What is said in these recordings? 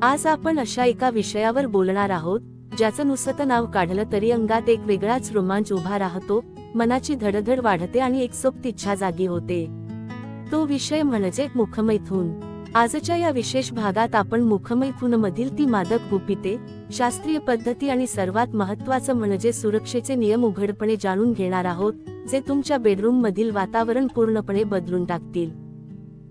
आज आपण अशा एका विषयावर बोलणार आहोत ज्याचं नुसतं नाव काढलं तरी अंगात एक वेगळाच रोमांच उभा राहतो, मनाची धडधड वाढते आणि एक सुप्त इच्छा जागी होते। तो विषय म्हणजे मुखमैथुन। आजच्या या विशेष भागात आपण मुखमैथुनमधील ती मादक गुपिते, शास्त्रीय पद्धती आणि सर्वात महत्त्वाचं म्हणजे सुरक्षेचे नियम उघडपणे जाणून घेणार आहोत, जे तुमच्या बेडरूम मधील वातावरण पूर्णपणे बदलून टाकतील।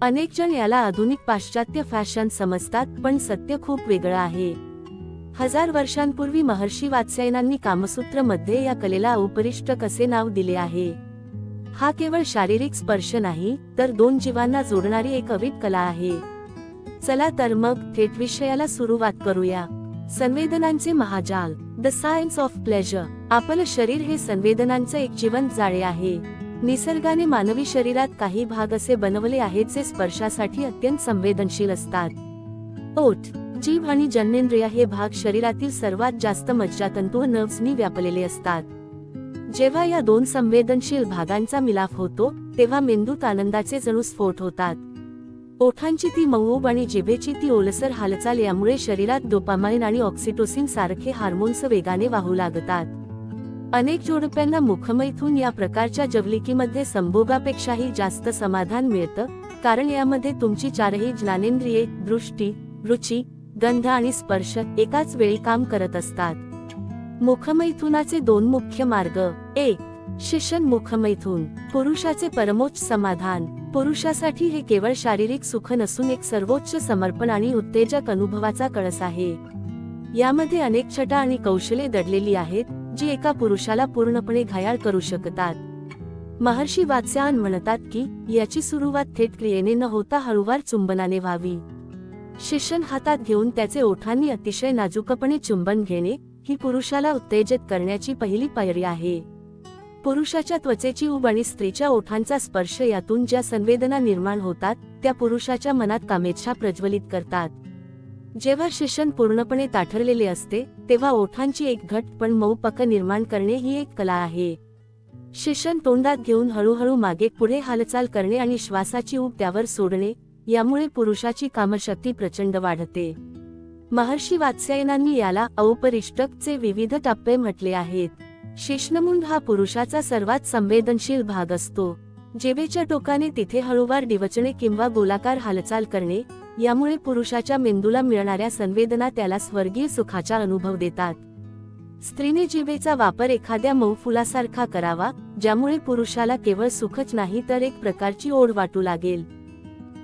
अनेक जण याला आधुनिक पाश्चात्य फॅशन समजतात, पण सत्य खूप वेगळं आहे। हजार वर्षांपूर्वी महर्षी वात्स्यायनांनी कामसूत्र मध्ये या कलेला औपरिष्ट कसे नाव दिले आहे। हा केवळ शारीरिक स्पर्श नाही, तर दोन जीवांना जोडणारी एक अवीट कला आहे। चला तर मग थेट विषयाला सुरुवात करूया। संवेदनांचे महाजाल, द सायन्स ऑफ प्लेजर। आपलं शरीर हे संवेदनांचं एक जिवंत जाळे आहे। निसर्गाने मानवी शरीरात काही भाग असे बनवले आहेत जे स्पर्शासाठी अत्यंत संवेदनशील असतात। ओठ, जीभ आणि जननेंद्रिय हे भाग शरीरातील सर्वात जास्त मज्जातंतू नर्व्सनी व्यापलेले असतात। जेव्हा या दोन संवेदनशील भागांचा मिलाफ होतो, तेव्हा मेंदूत आनंदाचे जणू स्फोट होतात। ओठांची ती मऊब आणि जिभेची ती ओलसर हालचाल यामुळे शरीरात डोपामाइन आणि ऑक्सिटोसिन सारखे हार्मोन्स वेगाने वाहू लागतात। अनेक जोडप्यांना मुखमैथुन या प्रकारच्या जवलिकीमध्ये संभोगापेक्षाही जास्त समाधान मिळतं, कारण यामध्ये तुमची चारही ज्ञानेंद्रिये दृष्टी, रुची, गंध आणि स्पर्श एकाच वेळी काम करत असतात। मुखमैथुनाचे दोन मुख्य मार्ग। 1. शिशन मुखमैथुन, पुरुषाचे परमोच्च समाधान। पुरुषासाठी हे केवळ शारीरिक सुख नसून एक सर्वोच्च समर्पण आणि उत्तेजक अनुभवाचा कळस आहे। यामध्ये अनेक छटा आणि कौशल्ये दडलेली आहेत, जी एका पुरुषाला पूर्णपणे घायाळ करू शकतात। महर्षी वात्स्यायन म्हणतात की याची सुरुवात थेट क्रियेने न होता हळूवार चुंबनाने व्हावी। शिशन हातात घेऊन त्याचे ओठांनी अतिशय नाजूकपणे चुंबन घेणे ही पुरुषाला उत्तेजित करण्याची पहिली पायरी आहे। पुरुषाच्या त्वचेची ऊब आणि स्त्रीच्या ओठांचा स्पर्श यातून ज्या संवेदना निर्माण होतात, त्या पुरुषाच्या मनात कामेच्छा प्रज्वलित करतात। जेव्हा शिशन पूर्णपणे ताठरलेले असते, तेव्हा ओठांची एक घट्ट पण मऊ पक निर्माण करणे ही एक कला आहे। शिशन तोंडात घेऊन हळूहळू मागे पुढे हालचाल करणे आणि श्वासाची ऊब त्यावर सोडणे, यामुळे पुरुषाची कामशक्ती प्रचंड वाढते। महर्षी वात्स्यायनांनी याला औपरिष्टकचे विविध टप्पे म्हटले आहेत। शिश्नमुंड हा पुरुषाचा सर्वात संवेदनशील भाग असतो। जिभेच्या टोकाने तिथे हळूवार डिवचणे किंवा गोलाकार हालचाल करणे, यामुळे पुरुषाच्या मेंदूला मिळणाऱ्या संवेदना त्याला स्वर्गीय सुखाचा अनुभव देतात। स्त्रीने जिभेचा वापर एखाद्या मऊ फुलासारखा करावा, ज्यामुळे पुरुषाला केवळ सुखच नाही तर एक प्रकारची ओढ वाटू लागेल।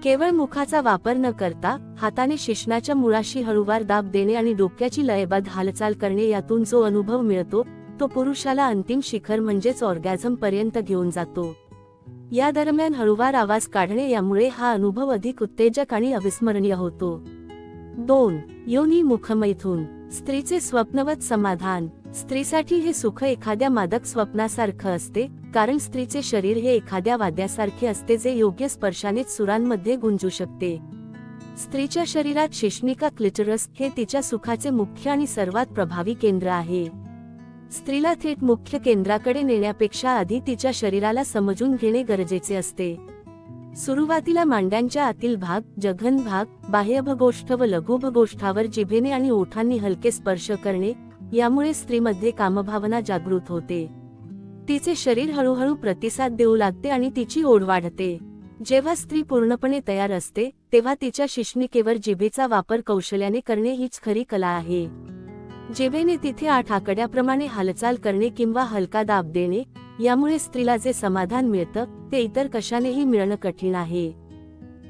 केवळ मुखाचा वापर न करता हाताने शिश्नाच्या मुळाशी हळूवार दाब देणे आणि डोक्याची लयबद्ध हालचाल करणे यातून जो अनुभव मिळतो, तो पुरुषाला अंतिम शिखर म्हणजेच ऑर्गॅझम पर्यंत घेऊन जातो। या दरम्यान हळूवार आवाज काढणे यामुळे हा अनुभव अधिक उत्तेजक आणि अविस्मरणीय होतो। 2. योनी मुखमैथुन, स्त्रीचे स्वप्नवत समाधान। स्त्रीसाठी हे सुख एखाद्या मादक स्वप्नासारखं असते, कारण स्त्रीचे शरीर हे एखाद्या वाद्यासारखे असते जे योग्य स्पर्शानेच सुरांमध्ये गुंजू शकते। स्त्रीच्या शरीरात शिश्निका क्लिटरस हे तिच्या सुखाचे मुख्य आणि सर्वात प्रभावी केंद्र आहे। स्त्रीला थेट मुख्य केंद्राकडे नेण्यापेक्षा आधी तिच्या शरीराला समजून घेणे गरजेचे असते। सुरुवातीला मांड्यांच्या आतील भाग, जघन भाग, बाह्यभगोष्ठ व लघुभगोष्ठावर जिभेने आणि ओठांनी हलके स्पर्श करणे, यामुळे स्त्रीमध्ये कामभावना जागृत होते। तिचे शरीर हळूहळू प्रतिसाद देऊ लागते आणि तिची ओढ वाढते। जेव्हा स्त्री पूर्णपणे तयार असते, तेव्हा तिच्या शिश्निकेवर जिभेचा वापर कौशल्याने करणे हीच खरी कला आहे। जिभेने तिथे 8 आकड्याप्रमाणे हालचाल करणे किंवा हलका दाब देणे, यामुळे स्त्रीला जे समाधान मिळतं, ते इतर कशानेही मिळणं कठीण आहे।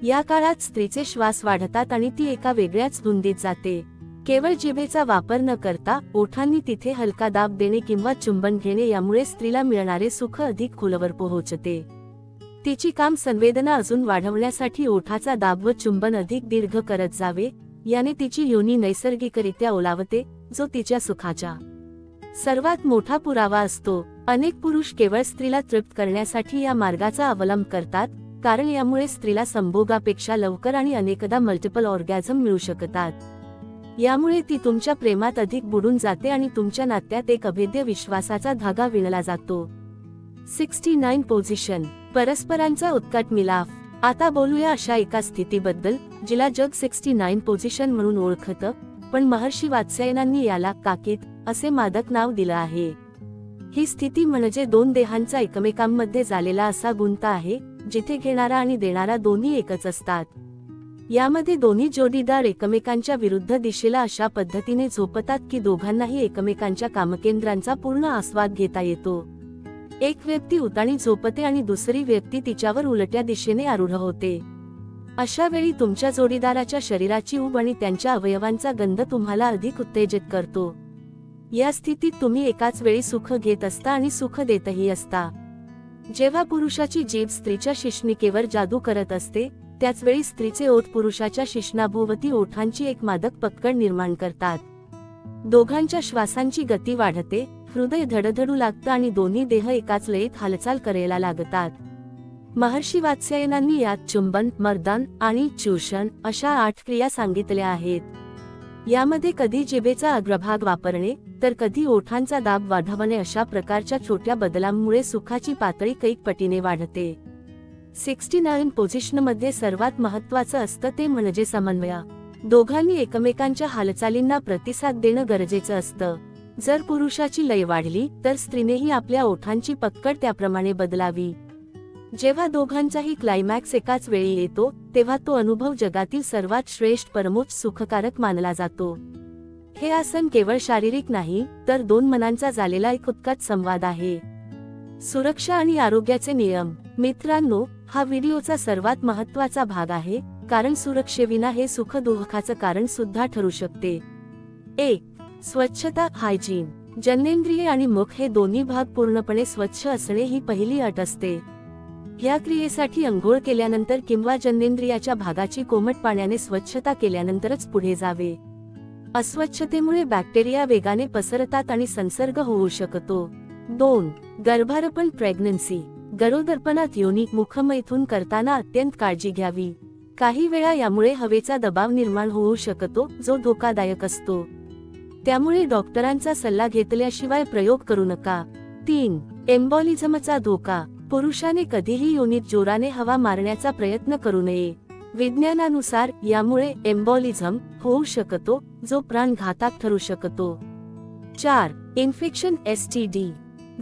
या काळात स्त्रीचे श्वास वाढतात आणि ती एका वेगळ्याच धुंदीत जाते। केवळ जिभेचा वापर न करता ओठांनी तिथे हलका दाब देणे किंवा चुंबन घेणे यामुळे स्त्रीला मिळणारे सुख अधिक खोलवर पोहोचते। तिची काम संवेदना अजून वाढवण्यासाठी ओठाचा दाब व चुंबन अधिक दीर्घ करत जावे, याने तिची योनी नैसर्गिकरित्या ओलावते, जो तिच्या सुखाचा सर्वात मोठा पुरावा असतो। अनेक पुरुष केवळ स्त्रीला तृप्त करण्यासाठी या मार्गाचा अवलंब करतात, कारण यामुळे स्त्रीला संभोगापेक्षा लवकर आणि अनेकदा मल्टिपल ऑर्गॅझम मिळू शकतात। यामुळे ती तुमच्या प्रेमात अधिक बुडून जाते आणि तुमच्या नात्यात एक अभेद्य विश्वासाचा धागा विणला जातो। 69 पोझिशन, परस्परांचा उत्कट मिलाफ। आता बोलूया अशा एका स्थितीबद्दल जिला जग 69 पोझिशन म्हणून ओळखतं, पण महर्षी वात्स्यायनांनी याला काकेत असे मादक नाव दिलं आहे. ही स्थिती म्हणजे दोन देहांचा एकमेकांमध्ये झालेला असा गुंता आहे, जिथे घेणारा आणि देणारा दोन्ही एकच असतात. यामध्ये दोन्ही जोडीदार एकमेकांच्या विरुद्ध दिशेला अशा पद्धतीने झोपतात की दोघांनाही एकमेकांच्या कामकेंद्रांचा पूर्ण आस्वाद घेता येतो. एक व्यक्ती उताणी झोपते आणि दुसरी व्यक्ती तिच्यावर उलट्या दिशेने आरूढ होते. अशा वेळी तुमच्या जोडीदाराच्या शरीराची ऊब आणि त्यांच्या अवयवांचा गंध तुम्हाला अधिक उत्तेजित करतो. या स्थितीत तुम्ही एकाच वेळी सुख घेत असता आणि सुख देतही असता. जेव्हा पुरुषाची जीभ स्त्रीच्या शिश्निकेवर जादू करत असते, त्याच वेळी स्त्रीचे ओठ पुरुषाच्या शिश्नाभोवती ओठांची एक मादक पक्कड निर्माण करतात. दोघांच्या श्वासांची गती वाढते, हृदय धडधडू लागतं आणि दोन्ही देह एकाच लयीत हालचाल करायला लागतात. महर्षी वात्स्यायनांनी यात चुंबन, मर्दन आणि चूषण अशा 8 क्रिया सांगितल्या आहेत. यामध्ये कधी जिभेचा अग्रभाग वापरणे तर कधी ओठांचा दाब वाढवणे अशा प्रकारच्या छोट्या बदलांमुळे सुखाची पातळी कैक पटीने वाढते. 69 पोझिशनमध्ये सर्वात महत्त्वाचं असतं ते म्हणजे समन्वय. दोघांनी एकमेकांच्या हालचालींना प्रतिसाद देणं गरजेचं असतं. जर पुरुषाची लय वाढली तर स्त्रीनेही आपल्या ओठांची पक्कड त्याप्रमाणे बदलावी. जेव्हा दोघांचाही क्लायमॅक्स एकाच वेळी येतो तेव्हा तो अनुभव जगातील सर्वात श्रेष्ठ परमोच्च सुखकारक मानला जातो. हे आसन केवळ शारीरिक नाही तर दोन मनांचा झालेला एक उत्कट संवाद आहे. सुरक्षा आणि आरोग्याचे नियम. मित्रांनो, हा व्हिडिओचा सर्वात महत्त्वाचा भाग आहे, कारण सुरक्षेविना हे सुख दुःखाचं कारण सुद्धा ठरू शकते. 1. स्वच्छता, हायजीन. जननेंद्रिय आणि मुख हे दोन्ही भाग पूर्णपणे स्वच्छ असणे ही पहिली अट असते. या क्रियेसाठी अंघोळ केल्यानंतर किंवा जननेंद्रियाच्या भागाची कोमट पाण्याने स्वच्छता केल्यानंतरच पुढे जावे. अस्वच्छतेमुळे बॅक्टेरिया वेगाने पसरतात आणि संसर्ग होऊ शकतो. 2. गर्भारपण, प्रेग्नन्सी. गरोदरपणात योनी मुखमैथुन करताना अत्यंत काळजी घ्यावी. काही वेळा यामुळे हवेचा दबाव निर्माण होऊ शकतो जो धोकादायक असतो. त्यामुळे डॉक्टरांचा सल्ला घेतल्याशिवाय प्रयोग करू नका. 3. एम्बॉलिझमचा धोका. पुरुषाने कधीही योनीत जोराने हवा मारण्याचा प्रयत्न करू नये. विज्ञानानुसार यामुळे एम्बॉलिझम होऊ शकतो जो प्राणघातक ठरू शकतो. 4. Infection, STD.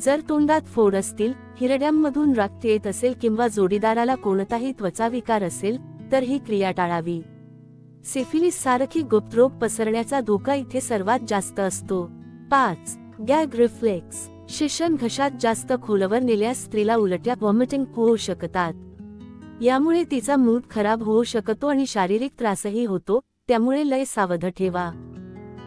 जर तोंडात फोड असतील, हिरड्यांमधून रक्त येत असेल किंवा जोडीदाराला कोणताही त्वचाविकार असेल तर ही क्रिया टाळावी. सिफिलिस सारखी गुप्त रोग पसरण्याचा धोका इथे सर्वात जास्त असतो. 5. Gage reflex. शिशन घशात जास्त खोलवर नेल्यास स्त्रीला उलट्या, व्हॉमिटिंग होऊ शकतात. यामुळे तिचा मूड खराब होऊ शकतो आणि शारीरिक त्रासही होतो, त्यामुळे लय सावध ठेवा.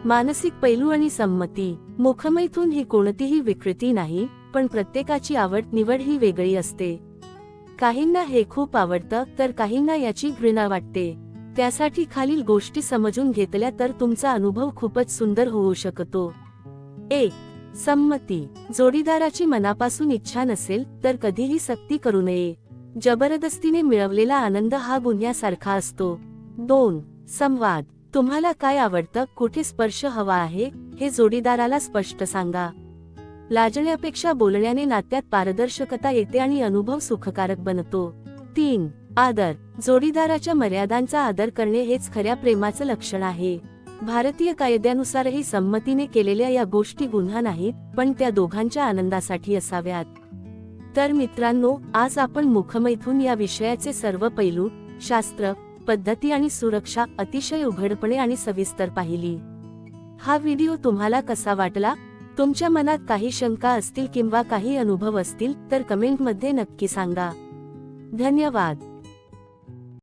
मानसिक पैलू आणि संमती. मुखमैथुन ही कोणतीही विकृती नाही, पण प्रत्येकाची आवड निवड ही वेगळी असते. काहींना हे खूप आवडतं तर काहींना याची घृणा वाटते. त्यासाठी खालील गोष्टी समजून घेतल्या तर तुमचा अनुभव खूपच सुंदर होऊ शकतो. 1. संमती. जोडीदाराची मनापासून इच्छा नसेल तर कधीही सक्ती करू नये. जबरदस्तीने मिळवलेला आनंद हा गुन्ह्यासारखा असतो. 2. संवाद. तुम्हाला काय आवडतं, कुठे स्पर्श हवा आहे हे जोडीदाराला स्पष्ट सांगा. लाजण्यापेक्षा बोलण्याने नात्यात पारदर्शकता येते आणि अनुभव सुखकारक बनतो. 3. आदर. जोडीदाराच्या मर्यादांचा आदर करणे हेच खऱ्या प्रेमाचं लक्षण आहे. भारतीय कायद्यानुसारही संमतीने केलेल्या या गोष्टी गुन्हा नाहीत, पण त्या दोघांच्या आनंदासाठी असाव्यात. तर मित्रांनो, आज आपण मुखमैथुन या विषयाचे सर्व पैलू, शास्त्र, पद्धती आणि सुरक्षा अतिशय उघडपणे आणि सविस्तर पाहिली. हा व्हिडिओ तुम्हाला कसा वाटला? तुमच्या मनात काही शंका असतील किंवा काही अनुभव असतील तर कमेंटमध्ये नक्की सांगा. धन्यवाद.